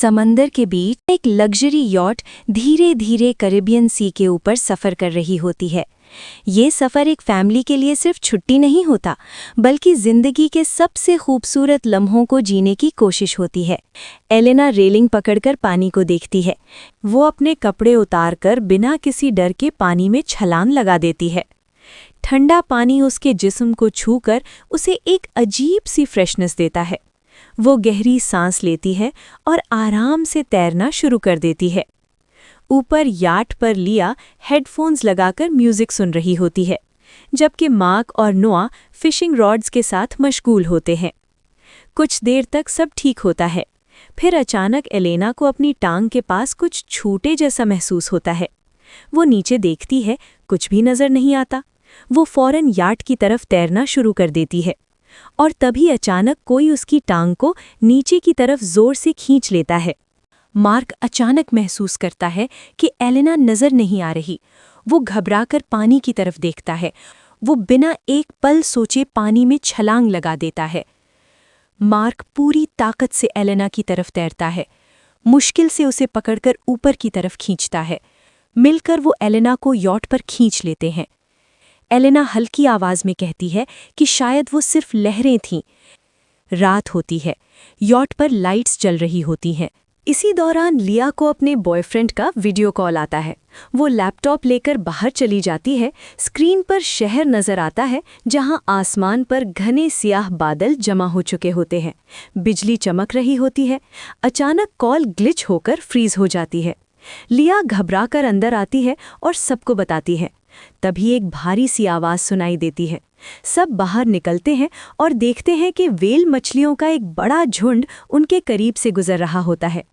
समंदर के बीच एक लग्जरी यॉट धीरे धीरे कैरिबियन सी के ऊपर सफ़र कर रही होती है। ये सफ़र एक फैमिली के लिए सिर्फ छुट्टी नहीं होता, बल्कि ज़िंदगी के सबसे खूबसूरत लम्हों को जीने की कोशिश होती है। एलेना रेलिंग पकड़कर पानी को देखती है। वो अपने कपड़े उतारकर बिना किसी डर के पानी में छलांग लगा देती है। ठंडा पानी उसके जिस्म को छूकर उसे एक अजीब सी फ्रेशनेस देता है। वो गहरी सांस लेती है और आराम से तैरना शुरू कर देती है। ऊपर याट पर लिया हेडफोन्स लगाकर म्यूजिक सुन रही होती है, जबकि मार्क और नोआ फिशिंग रॉड्स के साथ मशगूल होते हैं। कुछ देर तक सब ठीक होता है, फिर अचानक एलेना को अपनी टांग के पास कुछ छूटे जैसा महसूस होता है। वो नीचे देखती है, कुछ भी नजर नहीं आता। वो फौरन याट की तरफ तैरना शुरू कर देती है, और तभी अचानक कोई उसकी टांग को नीचे की तरफ जोर से खींच लेता है। मार्क अचानक महसूस करता है कि एलेना नजर नहीं आ रही। वो घबराकर पानी की तरफ देखता है। वो बिना एक पल सोचे पानी में छलांग लगा देता है। मार्क पूरी ताकत से एलेना की तरफ तैरता है, मुश्किल से उसे पकड़कर ऊपर की तरफ खींचता है। मिलकर वो एलेना को यॉट पर खींच लेते हैं। एलेना हल्की आवाज में कहती है कि शायद वो सिर्फ लहरें थीं। रात होती है, यॉट पर लाइट्स जल रही होती हैं। इसी दौरान लिया को अपने बॉयफ्रेंड का वीडियो कॉल आता है। वो लैपटॉप लेकर बाहर चली जाती है। स्क्रीन पर शहर नजर आता है, जहां आसमान पर घने सियाह बादल जमा हो चुके होते हैं। बिजली चमक रही होती है। अचानक कॉल ग्लिच होकर फ्रीज हो जाती है। लिया घबराकर अंदर आती है और सबको बताती है। तभी एक भारी सी आवाज सुनाई देती है। सब बाहर निकलते हैं और देखते हैं कि व्हेल मछलियों का एक बड़ा झुंड उनके करीब से गुजर रहा होता है।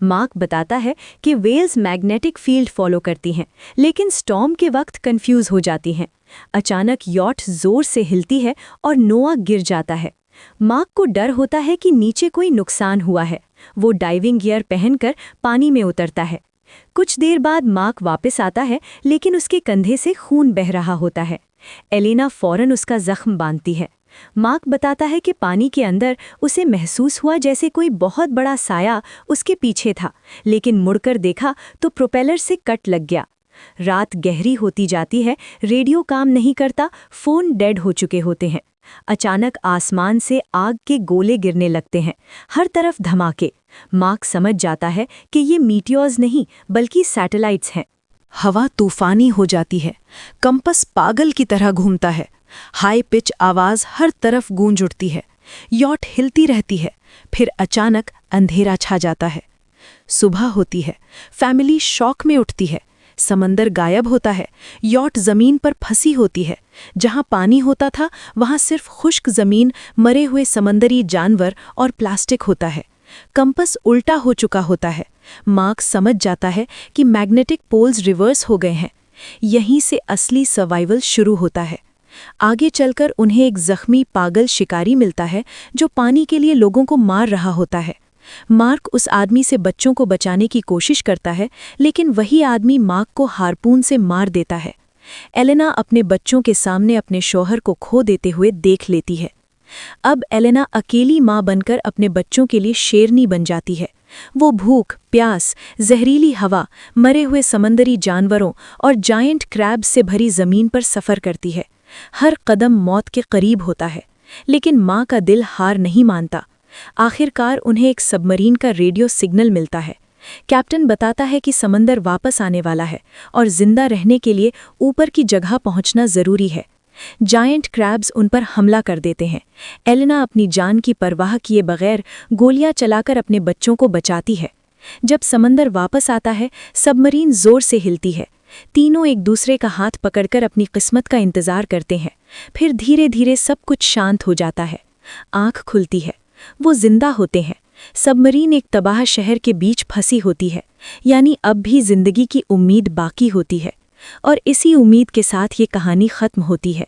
मार्क बताता है कि व्हेल्स मैग्नेटिक फील्ड फॉलो करती हैं, लेकिन स्टॉर्म के वक्त कंफ्यूज हो जाती हैं। अचानक यॉट जोर से हिलती है और नोआ गिर जाता है। मार्क को डर होता है कि नीचे कोई नुकसान हुआ है। वो डाइविंग गियर पहनकर पानी में उतरता है। कुछ देर बाद मार्क वापस आता है, लेकिन उसके कंधे से खून बह रहा होता है। एलेना फौरन उसका जख्म बांधती है। मार्क बताता है कि पानी के अंदर उसे महसूस हुआ जैसे कोई बहुत बड़ा साया उसके पीछे था, लेकिन मुड़कर देखा तो प्रोपेलर से कट लग गया। रात गहरी होती जाती है। रेडियो काम नहीं करता, फोन डेड हो चुके होते हैं। अचानक आसमान से आग के गोले गिरने लगते हैं, हर तरफ धमाके। मार्क समझ जाता है कि ये मीटियोर्स नहीं, बल्कि सैटेलाइट्स हैं। हवा तूफानी हो जाती है। कंपस पागल की तरह घूमता है। हाई पिच आवाज हर तरफ गूंज उठती है। यॉट हिलती रहती है। फिर अचानक अंधेरा छा जाता है। सुबह होती है। फैमिली शॉक में उठती है। समंदर गायब होता है। यॉट जमीन पर फंसी होती है। जहां पानी होता था, वहां सिर्फ खुश्क जमीन, मरे हुए समंदरी जानवर और प्लास्टिक होता है। कंपस उल्टा हो चुका होता है। मार्क समझ जाता है कि मैग्नेटिक पोल्स रिवर्स हो गए हैं। यहीं से असली सर्वाइवल शुरू होता है। आगे चलकर उन्हें एक जख्मी पागल शिकारी मिलता है, जो पानी के लिए लोगों को मार रहा होता है। मार्क उस आदमी से बच्चों को बचाने की कोशिश करता है, लेकिन वही आदमी मार्क को हार्पून से मार देता है। एलेना अपने बच्चों के सामने अपने शौहर को खो देते हुए देख लेती है। अब एलेना अकेली माँ बनकर अपने बच्चों के लिए शेरनी बन जाती है। वो भूख, प्यास, जहरीली हवा, मरे हुए समंदरी जानवरों और जायंट क्रैब्स से भरी जमीन पर सफ़र करती है। हर कदम मौत के करीब होता है, लेकिन माँ का दिल हार नहीं मानता। आखिरकार उन्हें एक सबमरीन का रेडियो सिग्नल मिलता है। कैप्टन बताता है कि समंदर वापस आने वाला है और जिंदा रहने के लिए ऊपर की जगह पहुंचना जरूरी है। जायंट क्रैब्स उन पर हमला कर देते हैं। एलेना अपनी जान की परवाह किए बगैर गोलियां चलाकर अपने बच्चों को बचाती है। जब समंदर वापस आता है, सबमरीन जोर से हिलती है। तीनों एक दूसरे का हाथ पकड़कर अपनी किस्मत का इंतजार करते हैं। फिर धीरे धीरे सब कुछ शांत हो जाता है। आंख खुलती है। वो जिंदा होते हैं। सबमरीन एक तबाह शहर के बीच फंसी होती है, यानी अब भी जिंदगी की उम्मीद बाकी होती है। और इसी उम्मीद के साथ ये कहानी खत्म होती है।